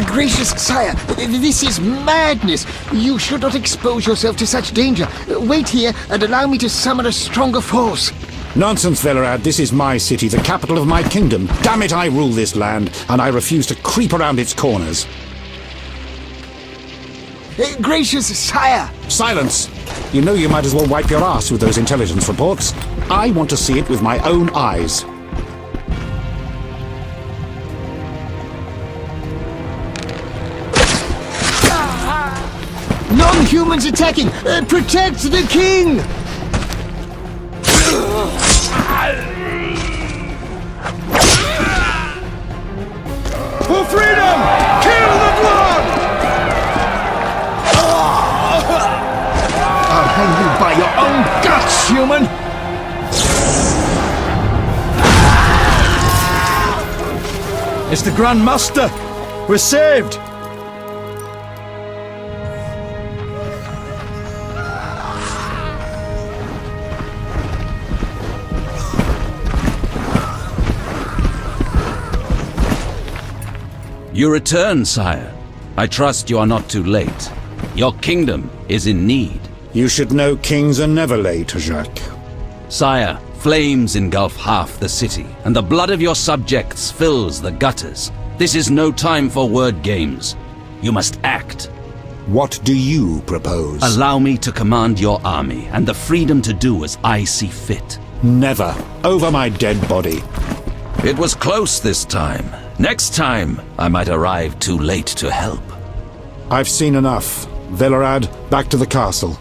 Gracious sire, this is madness. You should not expose yourself to such danger. Wait here and allow me to summon a stronger force. Nonsense, Velerad. This is my city, the capital of my kingdom. Damn it, I rule this land, and I refuse to creep around its corners. Gracious sire! Silence! You know you might as well wipe your ass with those intelligence reports. I want to see it with my own eyes. Non-humans attacking! Protect the king! For freedom! Kill the blood! I'll hang you by your own guts, human! It's the Grand Master! We're saved! You return, sire. I trust you are not too late. Your kingdom is in need. You should know kings are never late, Jacques. Sire, flames engulf half the city, and the blood of your subjects fills the gutters. This is no time for word games. You must act. What do you propose? Allow me to command your army, and the freedom to do as I see fit. Never. Over my dead body. It was close this time. Next time, I might arrive too late to help. I've seen enough. Velerad, back to the castle.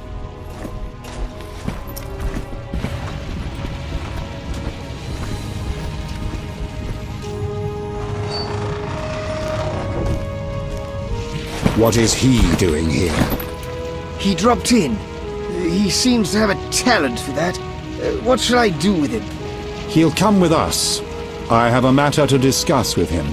What is he doing here? He dropped in. He seems to have a talent for that. What shall I do with him? He'll come with us. I have a matter to discuss with him.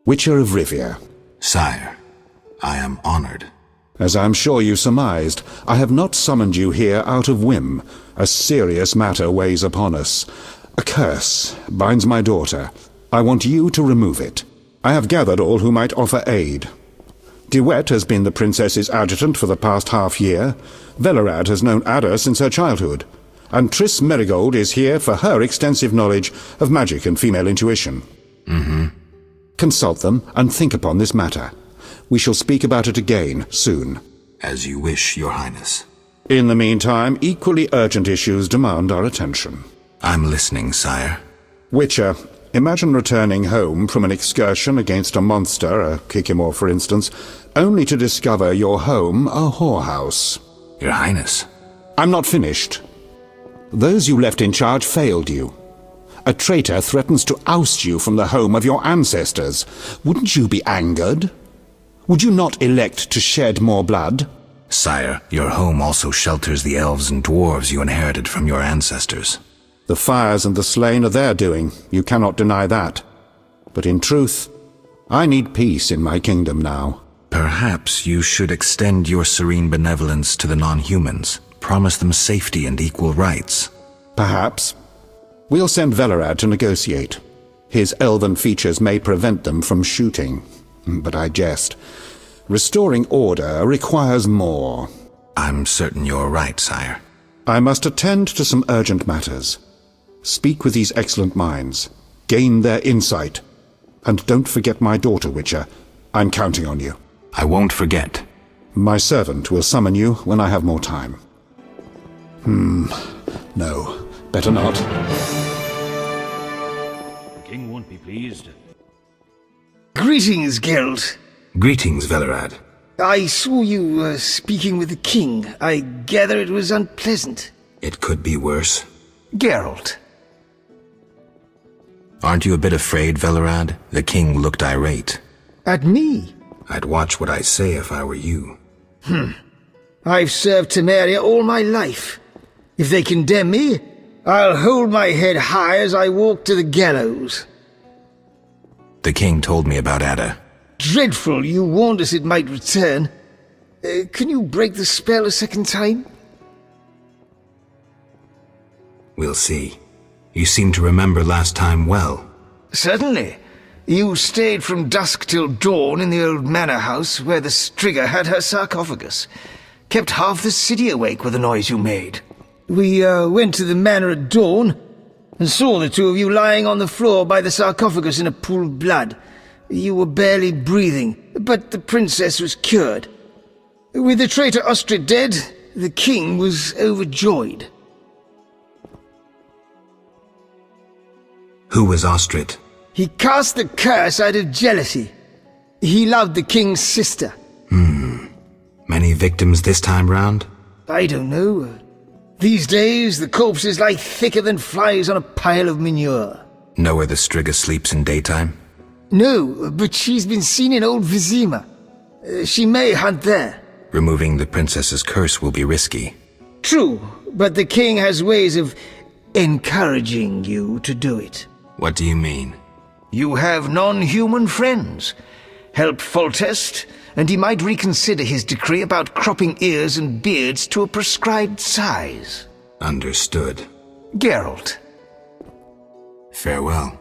Witcher of Rivia. Sire, I am honored. As I'm sure you surmised, I have not summoned you here out of whim. A serious matter weighs upon us. A curse binds my daughter. I want you to remove it. I have gathered all who might offer aid. De Wet has been the princess's adjutant for the past half-year. Velerad has known Ada since her childhood. And Triss Merigold is here for her extensive knowledge of magic and female intuition. Consult them and think upon this matter. We shall speak about it again soon. As you wish, Your Highness. In the meantime, equally urgent issues demand our attention. I'm listening, sire. Witcher, imagine returning home from an excursion against a monster, a Kikimor for instance, only to discover your home a whorehouse. Your Highness. I'm not finished. Those you left in charge failed you. A traitor threatens to oust you from the home of your ancestors. Wouldn't you be angered? Would you not elect to shed more blood? Sire, your home also shelters the elves and dwarves you inherited from your ancestors. The fires and the slain are their doing. You cannot deny that. But in truth, I need peace in my kingdom now. Perhaps you should extend your serene benevolence to the non-humans. Promise them safety and equal rights. Perhaps. We'll send Velerad to negotiate. His elven features may prevent them from shooting. But I jest. Restoring order requires more. I'm certain you're right, sire. I must attend to some urgent matters. Speak with these excellent minds. Gain their insight. And don't forget my daughter, Witcher. I'm counting on you. I won't forget. My servant will summon you when I have more time. No. Better not. The king won't be pleased. Greetings, Geralt. Greetings, Velerad. I saw you speaking with the king. I gather it was unpleasant. It could be worse. Geralt. Aren't you a bit afraid, Velerad? The king looked irate. At me? I'd watch what I say if I were you. I've served Temeria all my life. If they condemn me, I'll hold my head high as I walk to the gallows. The king told me about Ada. Dreadful, you warned us it might return. Can you break the spell a second time? We'll see. You seem to remember last time well. Certainly. You stayed from dusk till dawn in the old manor house where the Striga had her sarcophagus. Kept half the city awake with the noise you made. We went to the manor at dawn and saw the two of you lying on the floor by the sarcophagus in a pool of blood. You were barely breathing, but the princess was cured. With the traitor Ostrid dead, the king was overjoyed. Who was Ostrid? He cast the curse out of jealousy. He loved the king's sister. Many victims this time round? I don't know. These days, the corpses lie thicker than flies on a pile of manure. Know where the Striga sleeps in daytime? No, but she's been seen in Old Vizima. She may hunt there. Removing the princess's curse will be risky. True, but the king has ways of encouraging you to do it. What do you mean? You have non-human friends. Help Foltest, and he might reconsider his decree about cropping ears and beards to a prescribed size. Understood. Geralt. Farewell.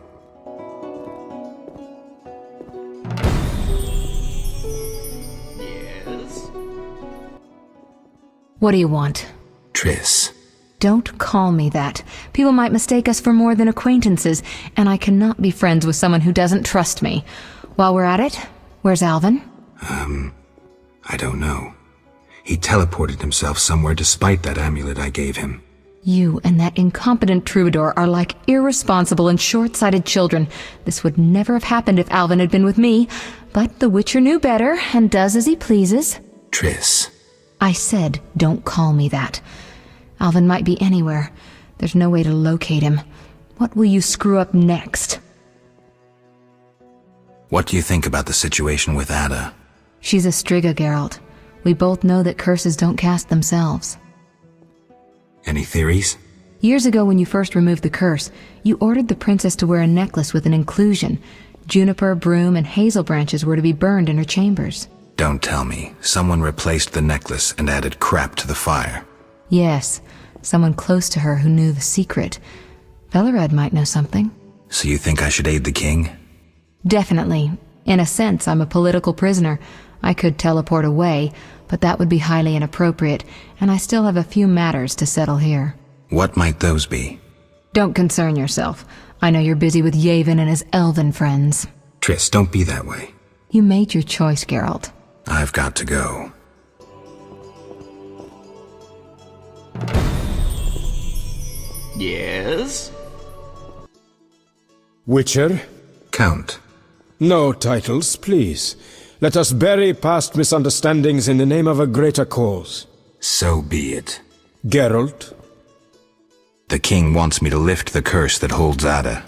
What do you want? Triss. Don't call me that. People might mistake us for more than acquaintances, and I cannot be friends with someone who doesn't trust me. While we're at it, where's Alvin? I don't know. He teleported himself somewhere despite that amulet I gave him. You and that incompetent troubadour are like irresponsible and short-sighted children. This would never have happened if Alvin had been with me, but the Witcher knew better and does as he pleases. Triss. I said, don't call me that. Alvin might be anywhere. There's no way to locate him. What will you screw up next? What do you think about the situation with Ada? She's a Striga, Geralt. We both know that curses don't cast themselves. Any theories? Years ago when you first removed the curse, you ordered the princess to wear a necklace with an inclusion. Juniper, broom, and hazel branches were to be burned in her chambers. Don't tell me. Someone replaced the necklace and added crap to the fire. Yes, someone close to her who knew the secret. Velerad might know something. So you think I should aid the king? Definitely. In a sense, I'm a political prisoner. I could teleport away, but that would be highly inappropriate, and I still have a few matters to settle here. What might those be? Don't concern yourself. I know you're busy with Yavin and his elven friends. Triss, don't be that way. You made your choice, Geralt. I've got to go. Yes? Witcher? Count. No titles, please. Let us bury past misunderstandings in the name of a greater cause. So be it. Geralt? The king wants me to lift the curse that holds Ada.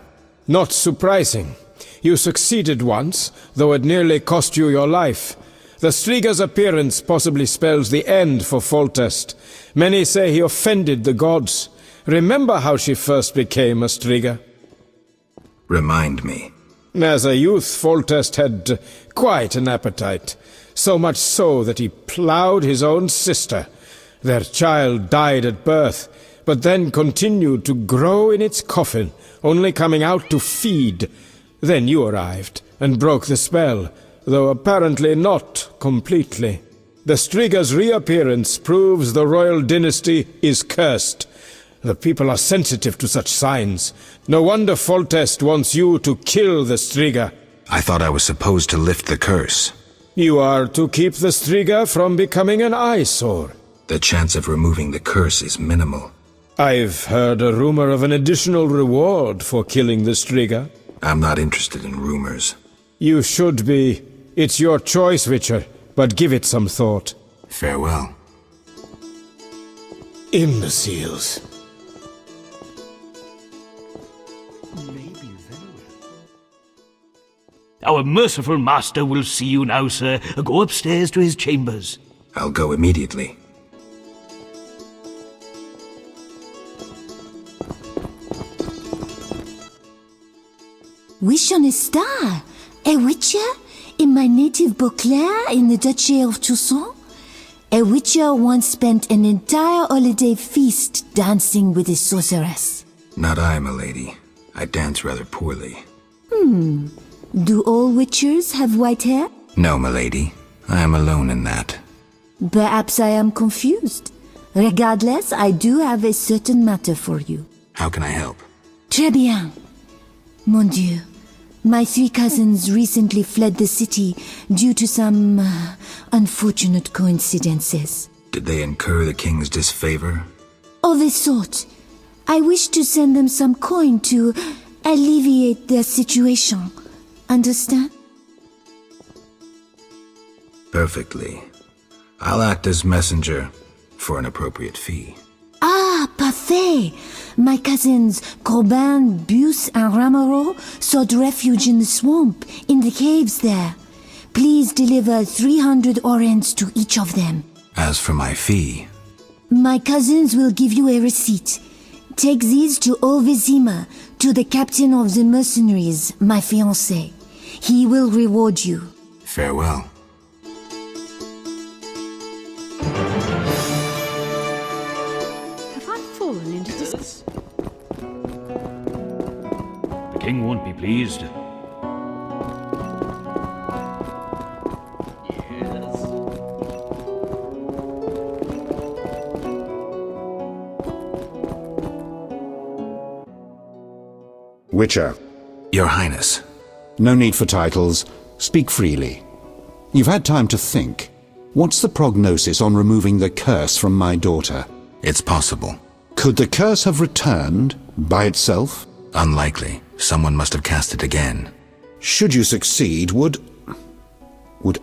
Not surprising. You succeeded once, though it nearly cost you your life. The Striga's appearance possibly spells the end for Foltest. Many say he offended the gods. Remember how she first became a Striga? Remind me. As a youth, Foltest had quite an appetite. So much so that he ploughed his own sister. Their child died at birth, but then continued to grow in its coffin, only coming out to feed. Then you arrived, and broke the spell, though apparently not completely. The Striga's reappearance proves the royal dynasty is cursed. The people are sensitive to such signs. No wonder Foltest wants you to kill the Striga. I thought I was supposed to lift the curse. You are to keep the Striga from becoming an eyesore. The chance of removing the curse is minimal. I've heard a rumor of an additional reward for killing the Striga. I'm not interested in rumors. You should be. It's your choice, Witcher, but give it some thought. Farewell. Imbeciles. Our merciful master will see you now, sir. Go upstairs to his chambers. I'll go immediately. Wish on a star. A witcher? In my native Beauclair in the Duchy of Toussaint, a witcher once spent an entire holiday feast dancing with a sorceress. Not I, milady. I dance rather poorly. Do all witchers have white hair? No, milady. I am alone in that. Perhaps I am confused. Regardless, I do have a certain matter for you. How can I help? Très bien. Mon Dieu. My 3 cousins recently fled the city due to some unfortunate coincidences. Did they incur the king's disfavor? Of a sort. I wish to send them some coin to alleviate their situation. Understand? Perfectly. I'll act as messenger for an appropriate fee. Ah, parfait! My cousins Corbin, Buse, and Ramiro sought refuge in the swamp, in the caves there. Please deliver 300 orens to each of them. As for my fee, My cousins will give you a receipt. Take these to Olvizima, to the captain of the mercenaries, my fiancé. He will reward you. farewell. Have I fallen into this? The king won't be pleased. Witcher. Your Highness. No need for titles. Speak freely. You've had time to think. What's the prognosis on removing the curse from my daughter? It's possible. Could the curse have returned by itself? Unlikely. Someone must have cast it again. Should you succeed, would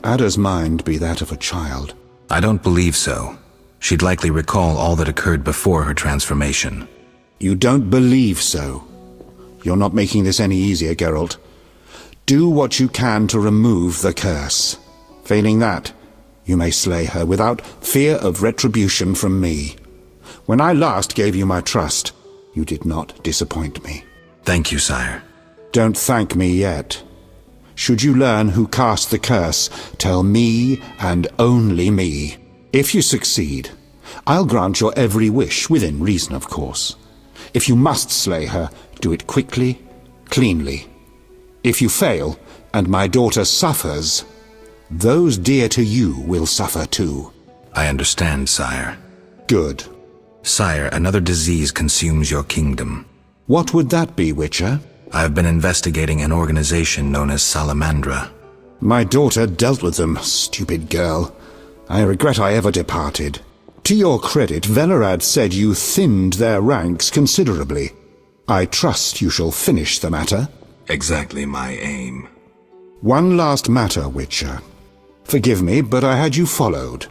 Ada's mind be that of a child? I don't believe so. She'd likely recall all that occurred before her transformation. You don't believe so? You're not making this any easier, Geralt. Do what you can to remove the curse. Failing that, you may slay her without fear of retribution from me. When I last gave you my trust, you did not disappoint me. Thank you, sire. Don't thank me yet. Should you learn who cast the curse, tell me and only me. If you succeed, I'll grant your every wish, within reason, of course. If you must slay her, do it quickly, cleanly. If you fail, and my daughter suffers, those dear to you will suffer too. I understand, sire. Good. Sire, another disease consumes your kingdom. What would that be, Witcher? I have been investigating an organization known as Salamandra. My daughter dealt with them, stupid girl. I regret I ever departed. To your credit, Velerad said you thinned their ranks considerably. I trust you shall finish the matter. Exactly my aim. One last matter, Witcher. Forgive me, but I had you followed.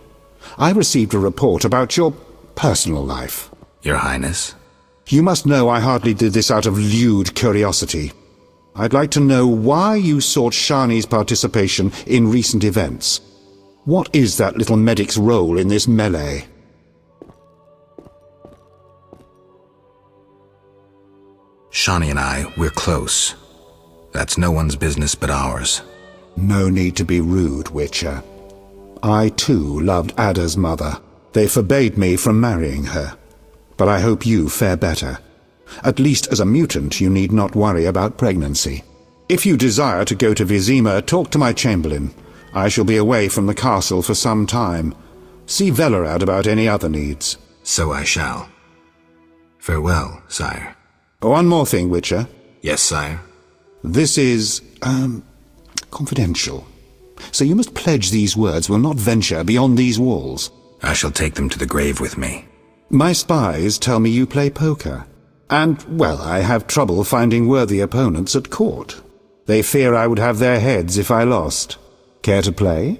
I received a report about your personal life. Your Highness? You must know I hardly did this out of lewd curiosity. I'd like to know why you sought Shani's participation in recent events. What is that little medic's role in this melee? Shani and I, we're close. That's no one's business but ours. No need to be rude, Witcher. I, too, loved Ada's mother. They forbade me from marrying her. But I hope you fare better. At least as a mutant, you need not worry about pregnancy. If you desire to go to Vizima, talk to my chamberlain. I shall be away from the castle for some time. See Velerad about any other needs. So I shall. Farewell, sire. One more thing, Witcher. Yes, sire. This is, confidential. So you must pledge these words will not venture beyond these walls. I shall take them to the grave with me. My spies tell me you play poker. And, well, I have trouble finding worthy opponents at court. They fear I would have their heads if I lost. Care to play?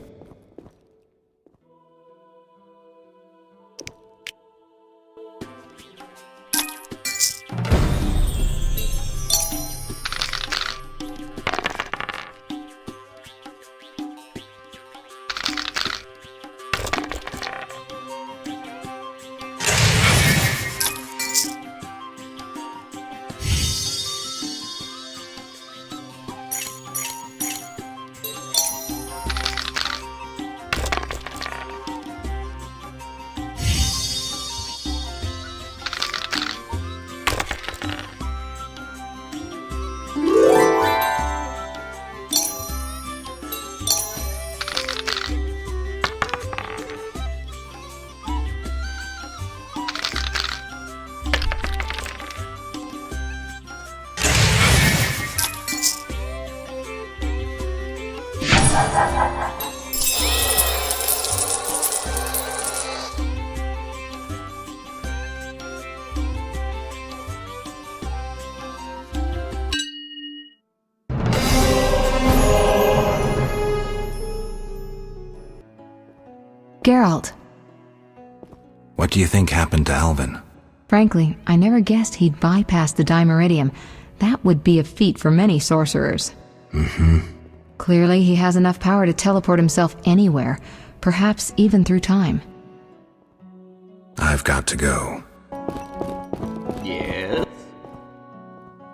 Geralt. What do you think happened to Alvin? Frankly, I never guessed he'd bypass the Dimeridium. That would be a feat for many sorcerers. Clearly, he has enough power to teleport himself anywhere, perhaps even through time. I've got to go. Yes?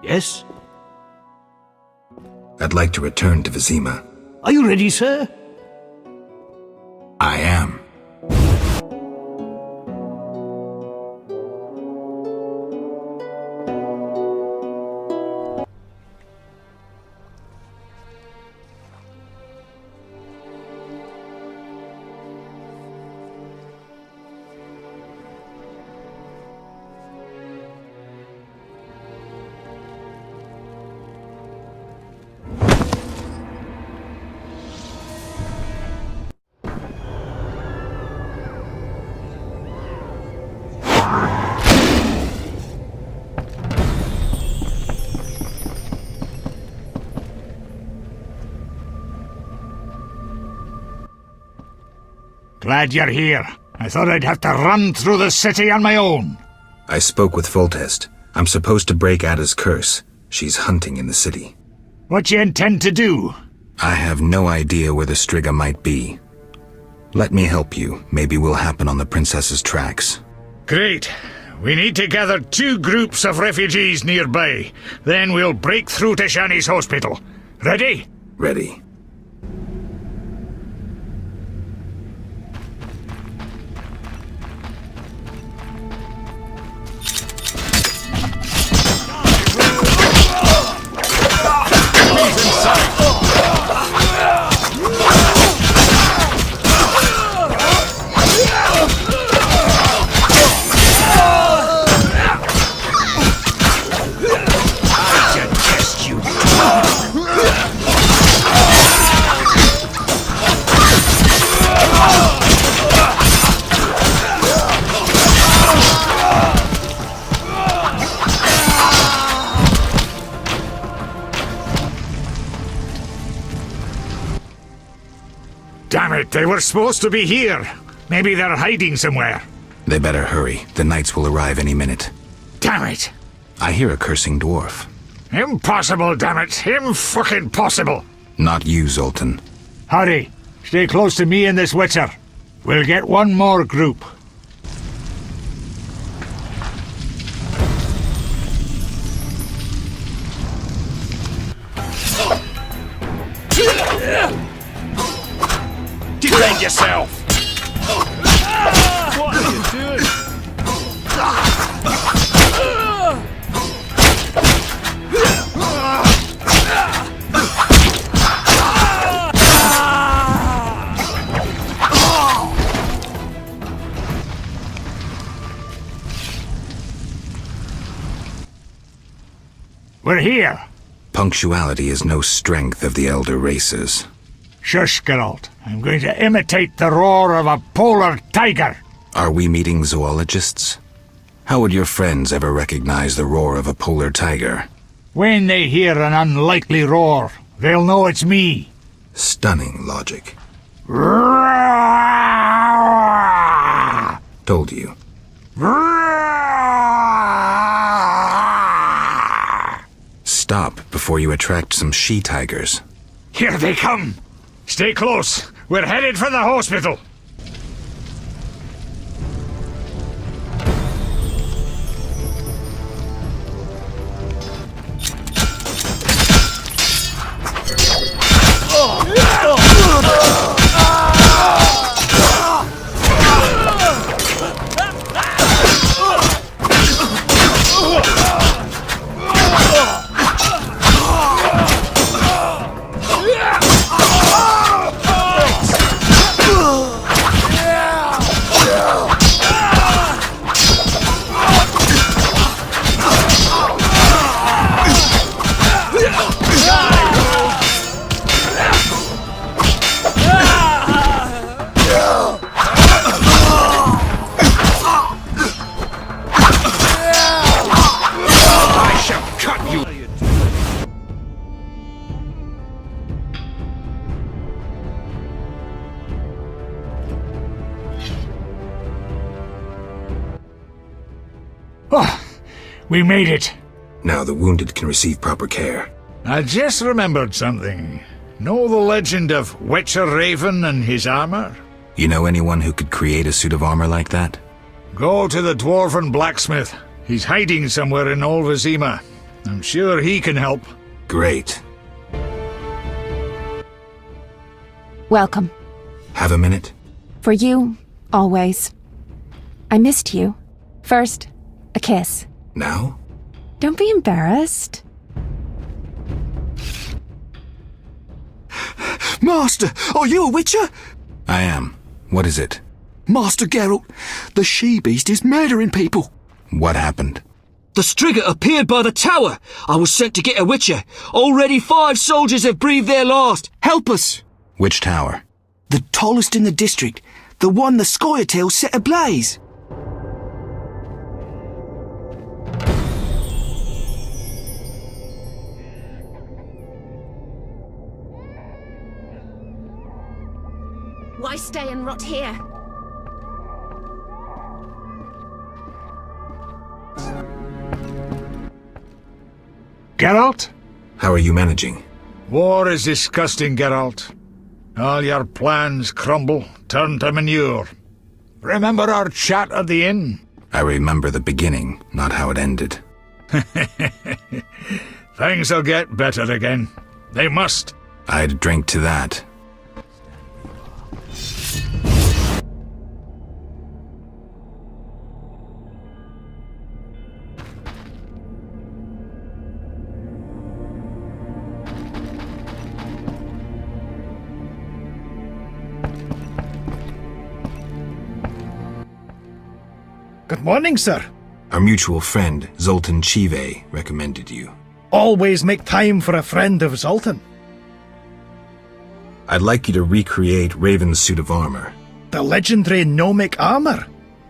Yes? I'd like to return to Vizima. Are you ready, sir? I am. Glad you're here. I thought I'd have to run through the city on my own. I spoke with Foltest. I'm supposed to break Ada's curse. She's hunting in the city. What you intend to do? I have no idea where the Striga might be. Let me help you. Maybe we'll happen on the princess's tracks. Great. We need to gather 2 groups of refugees nearby. Then we'll break through to Shani's hospital. Ready? Ready. Damn it, they were supposed to be here. Maybe they're hiding somewhere. They better hurry. The knights will arrive any minute. Damn it. I hear a cursing dwarf. Impossible, damn it. Impossible. Not you, Zoltan. Hurry. Stay close to me and this Witcher. We'll get one more group. Defend yourself! What are you doing? We're here. Punctuality is no strength of the elder races. Shush, Geralt. I'm going to imitate the roar of a polar tiger. Are we meeting zoologists? How would your friends ever recognize the roar of a polar tiger? When they hear an unlikely roar, they'll know it's me. Stunning logic. Told you. Stop before you attract some she-tigers. Here they come. Stay close. We're headed for the hospital. Oh, we made it. Now the wounded can receive proper care. I just remembered something. Know the legend of Witcher Raven and his armor? You know anyone who could create a suit of armor like that? Go to the dwarven blacksmith. He's hiding somewhere in Olvazima. I'm sure he can help. Great. Welcome. Have a minute? For you, always. I missed you. First, a kiss. Now? Don't be embarrassed. Master, are you a witcher? I am. What is it? Master Geralt, the she-beast is murdering people. What happened? The Striga appeared by the tower. I was sent to get a witcher. Already 5 soldiers have breathed their last. Help us. Which tower? The tallest in the district. The one the Scoia'tael set ablaze. Why stay and rot here? Geralt? How are you managing? War is disgusting, Geralt. All your plans crumble, turn to manure. Remember our chat at the inn? I remember the beginning, not how it ended. Things will get better again. They must. I'd drink to that. Good morning, sir. Our mutual friend, Zoltan Chive, recommended you. Always make time for a friend of Zoltan. I'd like you to recreate Raven's suit of armor. The legendary gnomic armor?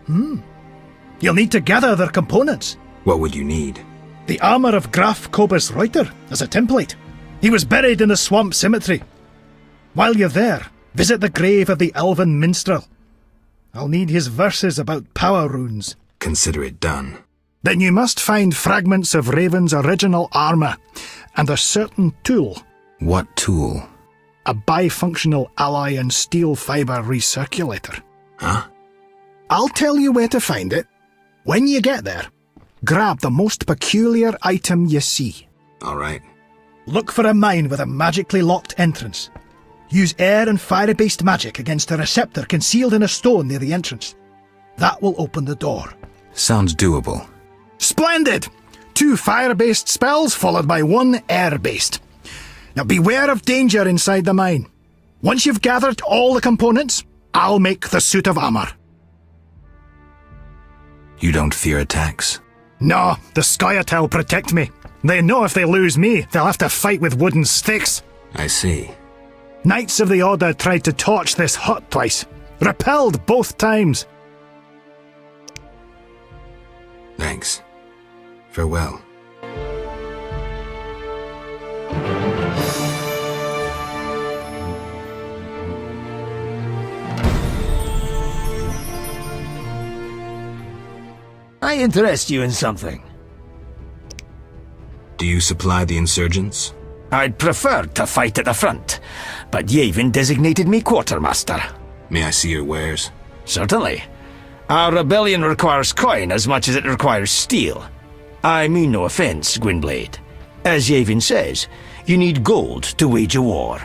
You'll need to gather their components. What would you need? The armor of Graf Kobus Reuter as a template. He was buried in the swamp cemetery. While you're there, visit the grave of the elven minstrel. I'll need his verses about power runes. Consider it done. Then you must find fragments of Raven's original armor, and a certain tool. What tool? A bifunctional alloy and steel fibre recirculator. Huh? I'll tell you where to find it. When you get there, grab the most peculiar item you see. All right. Look for a mine with a magically locked entrance. Use air and fire-based magic against a receptor concealed in a stone near the entrance. That will open the door. Sounds doable. Splendid! 2 fire-based spells followed by 1 air-based. Now beware of danger inside the mine. Once you've gathered all the components, I'll make the suit of armor. You don't fear attacks? No, the Scoia'tael protect me. They know if they lose me, they'll have to fight with wooden sticks. I see. Knights of the Order tried to torch this hut twice. Repelled both times. Thanks. Farewell. I interest you in something. Do you supply the insurgents? I'd prefer to fight at the front, but Yavin designated me quartermaster. May I see your wares? Certainly. Our rebellion requires coin as much as it requires steel. I mean no offense, Gwynblade. As Yavin says, you need gold to wage a war.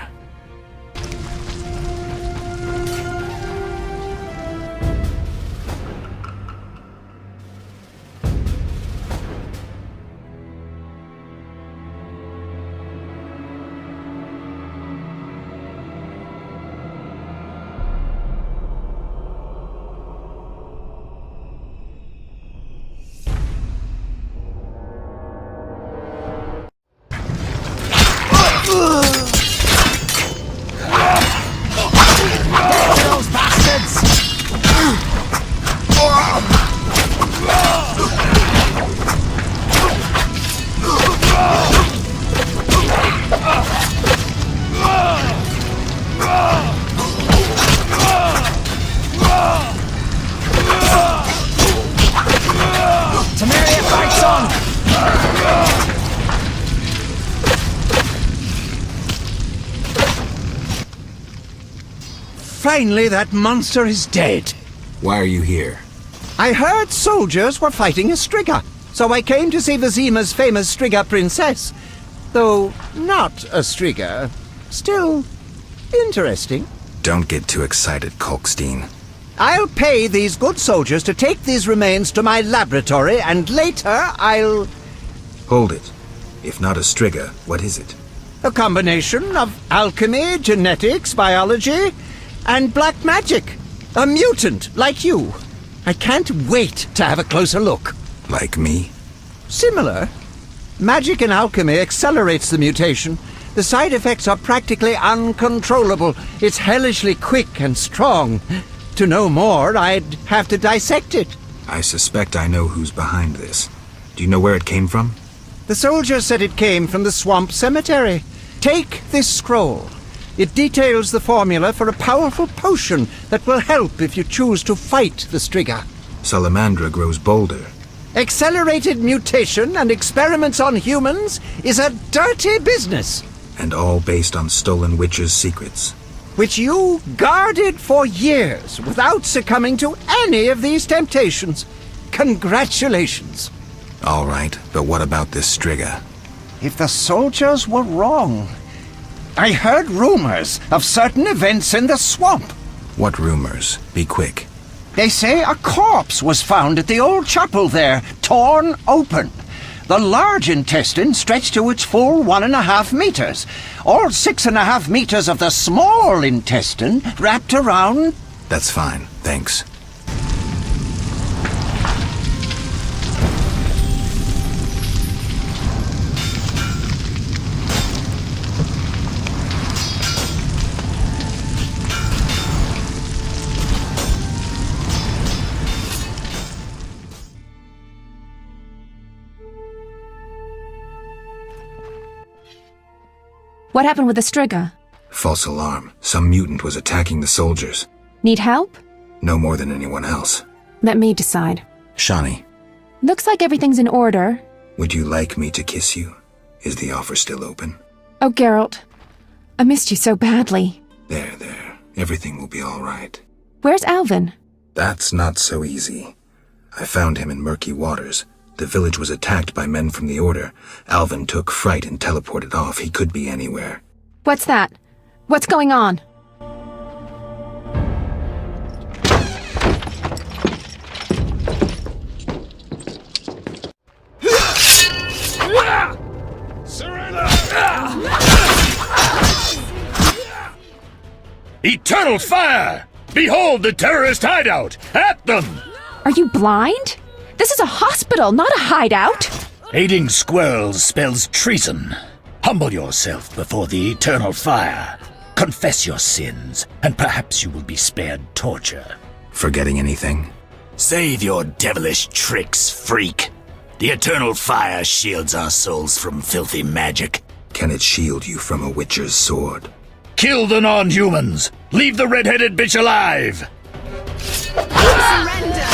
Temeria Finally, that monster is dead. Why are you here? I heard soldiers were fighting a Striga, so I came to see Vizima's famous Striga princess. Though not a Striga, still interesting. Don't get too excited, Kalkstein. I'll pay these good soldiers to take these remains to my laboratory, and later I'll... Hold it. If not a Striga, what is it? A combination of alchemy, genetics, biology, and black magic. A mutant like you. I can't wait to have a closer look. Like me? Similar. Magic and alchemy accelerates the mutation. The side effects are practically uncontrollable. It's hellishly quick and strong. To know more, I'd have to dissect it. I suspect I know who's behind this. Do you know where it came from? The soldier said it came from the swamp cemetery. Take this scroll. It details the formula for a powerful potion that will help if you choose to fight the Striga. Salamandra grows bolder. Accelerated mutation and experiments on humans is a dirty business. And all based on stolen witches' secrets. Which you guarded for years without succumbing to any of these temptations. Congratulations. All right, but what about this Striga? If the soldiers were wrong... I heard rumors of certain events in the swamp. What rumors? Be quick. They say a corpse was found at the old chapel there, torn open. The large intestine stretched to its full 1.5 meters. All 6.5 meters of the small intestine wrapped around... That's fine, thanks. What happened with the Striga? False alarm. Some mutant was attacking the soldiers. Need help? No more than anyone else. Let me decide. Shani. Looks like everything's in order. Would you like me to kiss you? Is the offer still open? Oh, Geralt. I missed you so badly. There. Everything will be all right. Where's Alvin? That's not so easy. I found him in murky waters. The village was attacked by men from the Order. Alvin took fright and teleported off. He could be anywhere. What's that? What's going on? Eternal fire! Behold the terrorist hideout! At them! Are you blind? This is a hospital, not a hideout. Aiding squirrels spells treason. Humble yourself before the eternal fire. Confess your sins, and perhaps you will be spared torture. Forgetting anything? Save your devilish tricks, freak. The eternal fire shields our souls from filthy magic. Can it shield you from a witcher's sword? Kill the non-humans! Leave the red-headed bitch alive! Surrender!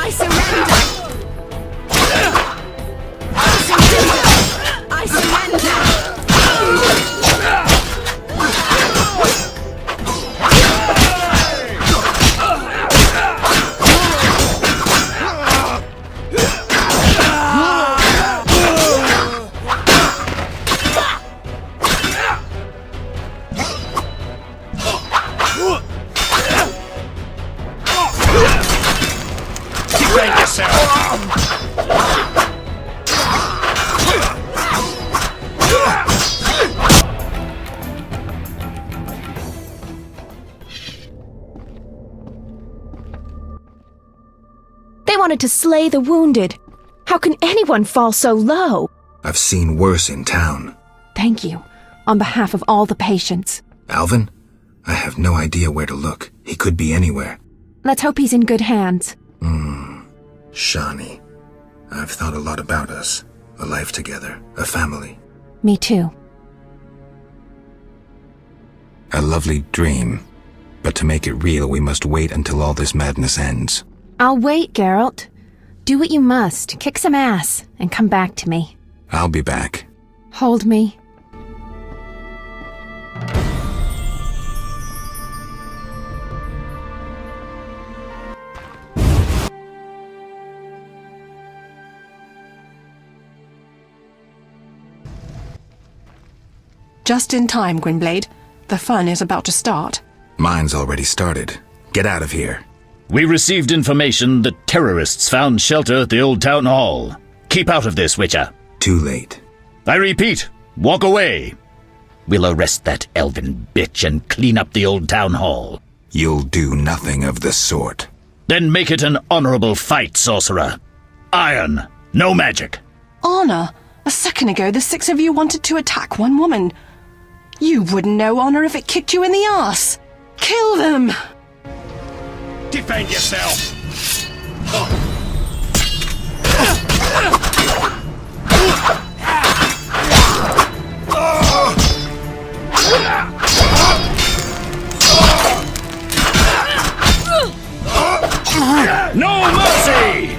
I surrender! I surrender! Defend yourself! They wanted to slay the wounded. How can anyone fall so low? I've seen worse in town. Thank you, on behalf of all the patients. Alvin? I have no idea where to look. He could be anywhere. Let's hope he's in good hands. Shani. I've thought a lot about us. A life together. A family. Me too. A lovely dream. But to make it real, we must wait until all this madness ends. I'll wait, Geralt. Do what you must, kick some ass, and come back to me. I'll be back. Hold me. Just in time, Gwynblade. The fun is about to start. Mine's already started. Get out of here. We received information that terrorists found shelter at the old town hall. Keep out of this, Witcher. Too late. I repeat, walk away. We'll arrest that elven bitch and clean up the old town hall. You'll do nothing of the sort. Then make it an honorable fight, sorcerer. Iron, no magic. Honor? A second ago, the 6 of you wanted to attack one woman. You wouldn't know honor if it kicked you in the arse. Kill them! Defend yourself! No mercy!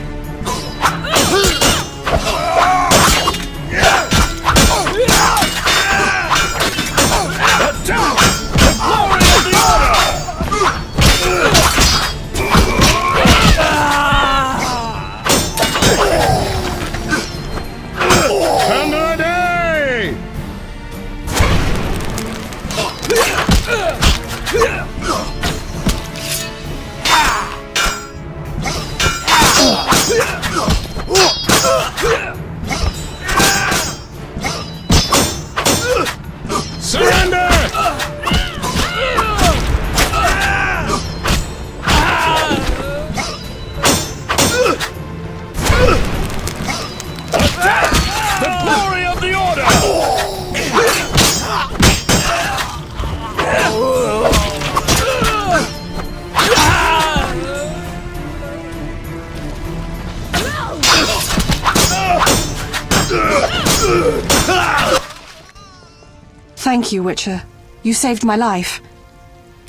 Thank you, Witcher. You saved my life.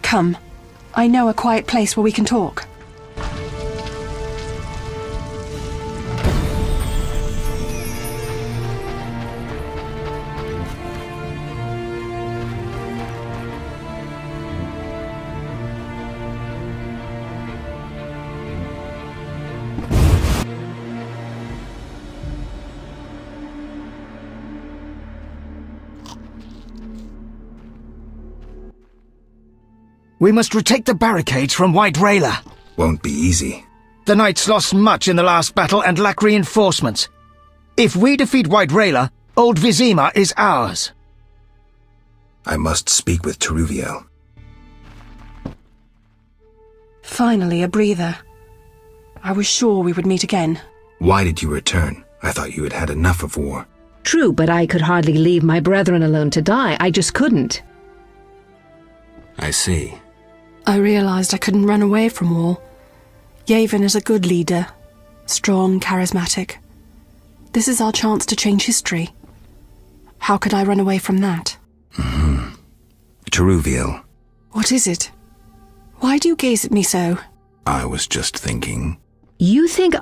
Come. I know a quiet place where we can talk. We must retake the barricades from White Rayla. Won't be easy. The Knights lost much in the last battle and lack reinforcements. If we defeat White Rayla, Old Vizima is ours. I must speak with Teruviel. Finally, a breather. I was sure we would meet again. Why did you return? I thought you had had enough of war. True, but I could hardly leave my brethren alone to die. I just couldn't. I see. I realized I couldn't run away from war. Yavin is a good leader. Strong, charismatic. This is our chance to change history. How could I run away from that? Teruviel. What is it? Why do you gaze at me so? I was just thinking. You think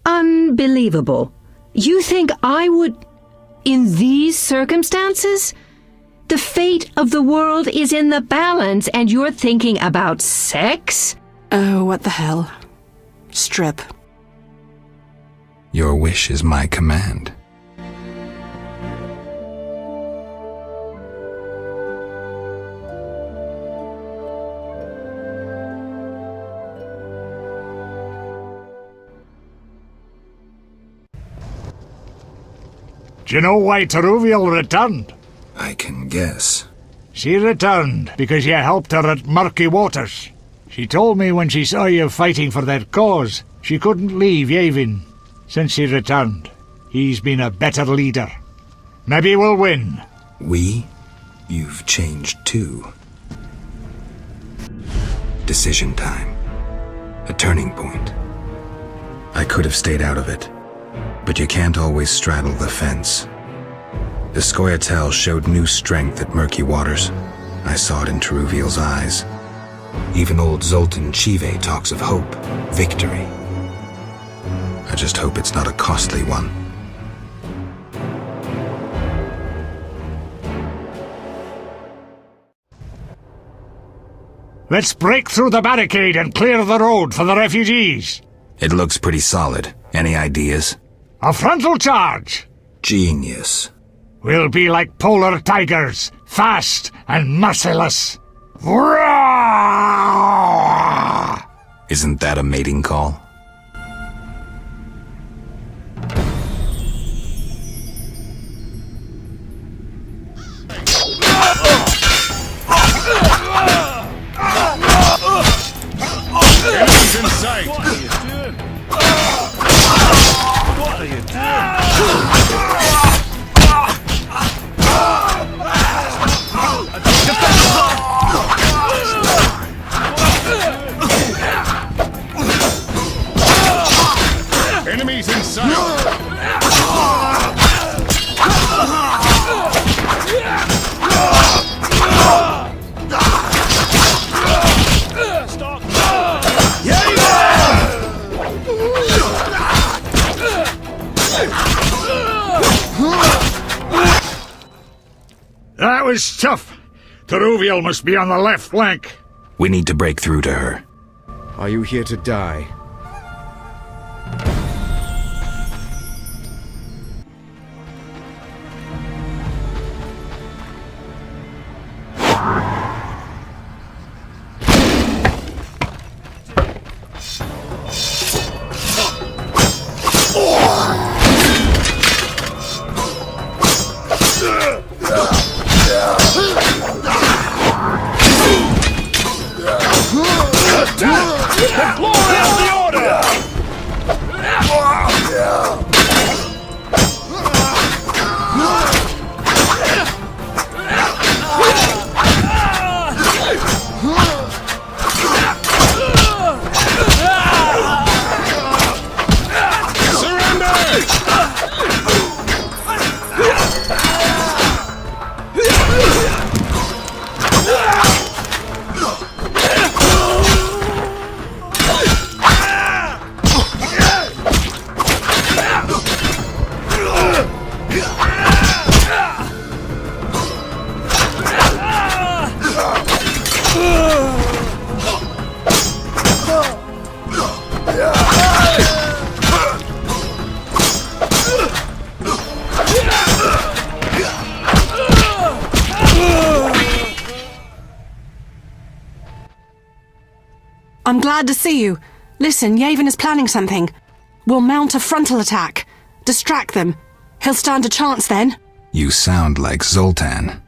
Unbelievable. You think I would... In these circumstances? The fate of the world is in the balance, and you're thinking about sex? Oh, what the hell. Strip. Your wish is my command. Do you know why Teruviel returned? I can guess. She returned because you helped her at Murky Waters. She told me when she saw you fighting for their cause, she couldn't leave Yavin. Since he returned, he's been a better leader. Maybe we'll win. We? You've changed too. Decision time. A turning point. I could have stayed out of it, but you can't always straddle the fence. The Scoia'tael showed new strength at Murky Waters. I saw it in Teruviel's eyes. Even old Zoltan Chive talks of hope, victory. I just hope it's not a costly one. Let's break through the barricade and clear the road for the refugees. It looks pretty solid. Any ideas? A frontal charge! Genius. We'll be like polar tigers, fast and merciless. Roar! Isn't that a mating call? Enemies in sight! What are you doing? What are you doing? Enemies in sight! That was tough. Teruviel must be on the left flank. We need to break through to her. Are you here to die? The glory of the order! I'm glad to see you. Listen, Yavin is planning something. We'll mount a frontal attack. Distract them. He'll stand a chance then. You sound like Zoltan.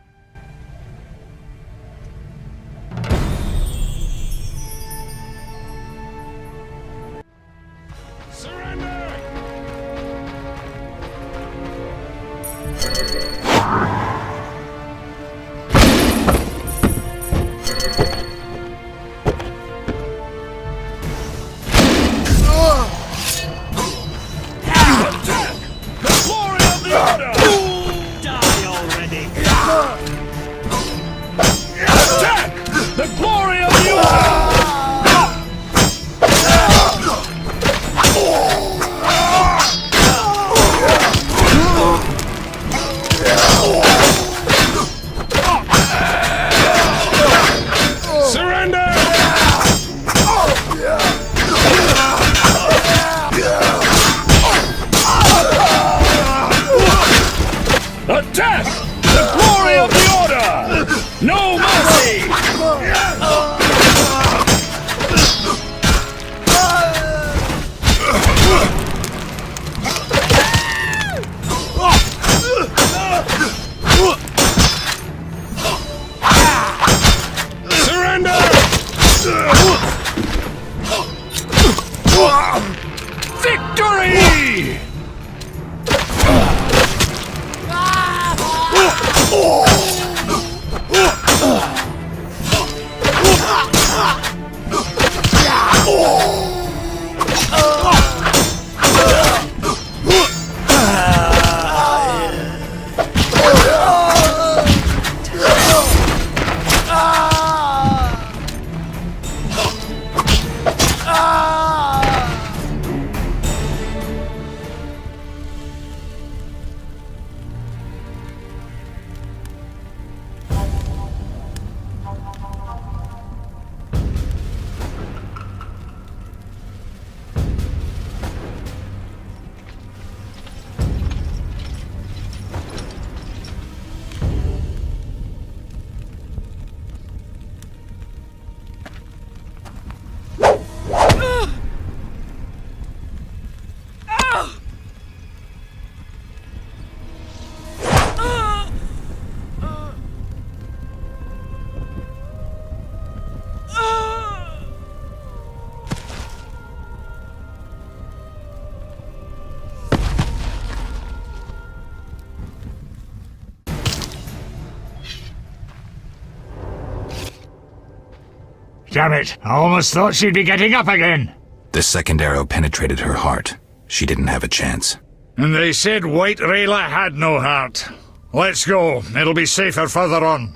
Attack! The glory of the order! No mercy! Surrender! Victory! Damn it, I almost thought she'd be getting up again. The second arrow penetrated her heart. She didn't have a chance. And they said White Rayla had no heart. Let's go. It'll be safer further on.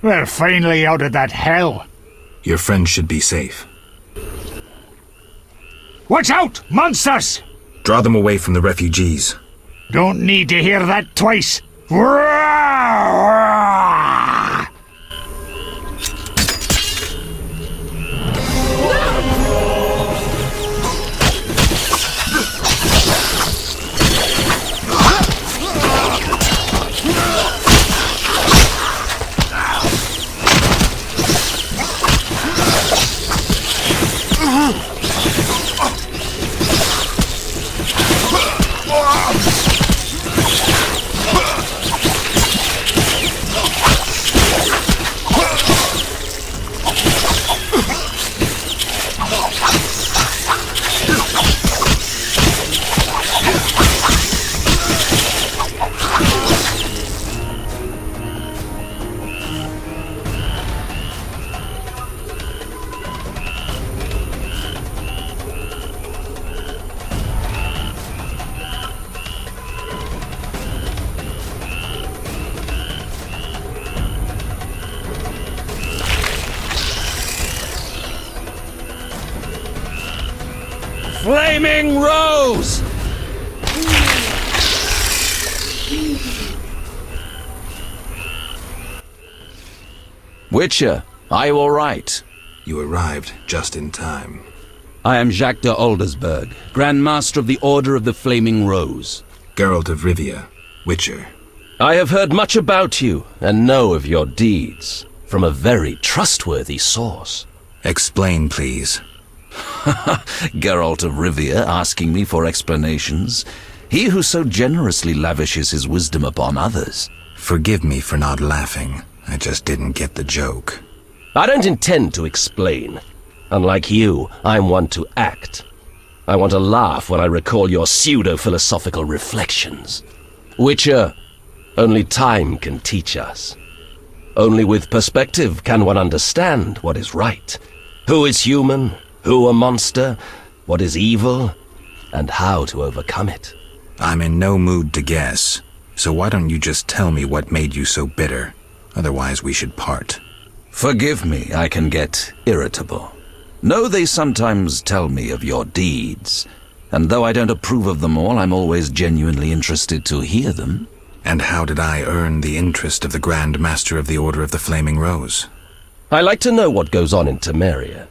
We're finally out of that hell. Your friends should be safe. Watch out! Monsters! Draw them away from the refugees. Don't need to hear that twice. Flaming Rose! Witcher, are you all right? You arrived just in time. I am Jacques de Aldersberg, Grand Master of the Order of the Flaming Rose. Geralt of Rivia, Witcher. I have heard much about you and know of your deeds from a very trustworthy source. Explain, please. Geralt of Rivia asking me for explanations. He who so generously lavishes his wisdom upon others. Forgive me for not laughing. I just didn't get the joke. I don't intend to explain. Unlike you, I'm one to act. I want to laugh when I recall your pseudo-philosophical reflections. Witcher, only time can teach us. Only with perspective can one understand what is right. Who is human, who a monster, what is evil, and how to overcome it. I'm in no mood to guess, so why don't you just tell me what made you so bitter? Otherwise we should part. Forgive me, I can get irritable. Know they sometimes tell me of your deeds, and though I don't approve of them all, I'm always genuinely interested to hear them. And how did I earn the interest of the Grand Master of the Order of the Flaming Rose? I like to know what goes on in Temeria.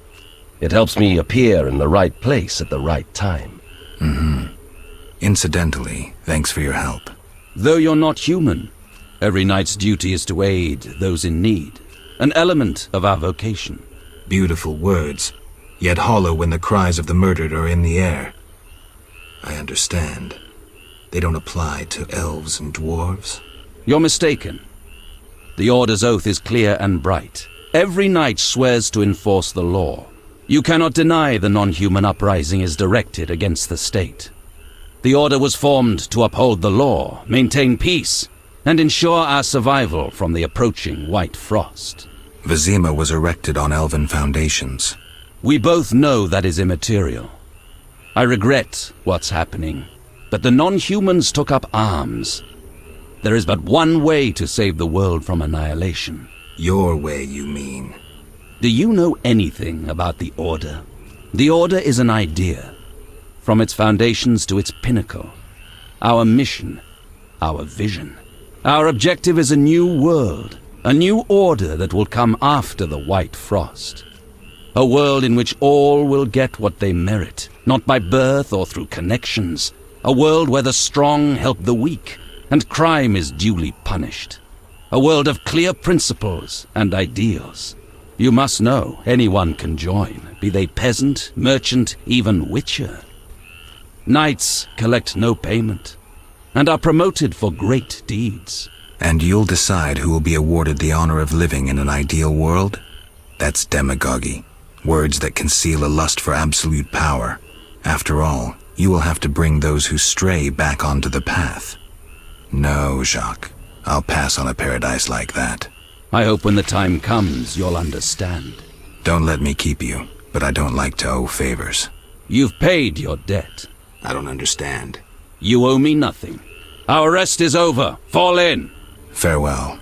It helps me appear in the right place at the right time. Incidentally, thanks for your help. Though you're not human, every knight's duty is to aid those in need. An element of our vocation. Beautiful words, yet hollow when the cries of the murdered are in the air. I understand. They don't apply to elves and dwarves? You're mistaken. The Order's oath is clear and bright. Every knight swears to enforce the law. You cannot deny the non-human uprising is directed against the state. The Order was formed to uphold the law, maintain peace, and ensure our survival from the approaching White Frost. Vizima was erected on elven foundations. We both know that is immaterial. I regret what's happening, but the non-humans took up arms. There is but one way to save the world from annihilation. Your way, you mean? Do you know anything about the Order? The Order is an idea, from its foundations to its pinnacle. Our mission, our vision. Our objective is a new world, a new order that will come after the White Frost. A world in which all will get what they merit, not by birth or through connections. A world where the strong help the weak, and crime is duly punished. A world of clear principles and ideals. You must know anyone can join, be they peasant, merchant, even witcher. Knights collect no payment, and are promoted for great deeds. And you'll decide who will be awarded the honor of living in an ideal world? That's demagogy. Words that conceal a lust for absolute power. After all, you will have to bring those who stray back onto the path. No, Jacques. I'll pass on a paradise like that. I hope when the time comes, you'll understand. Don't let me keep you, but I don't like to owe favors. You've paid your debt. I don't understand. You owe me nothing. Our rest is over. Fall in. Farewell.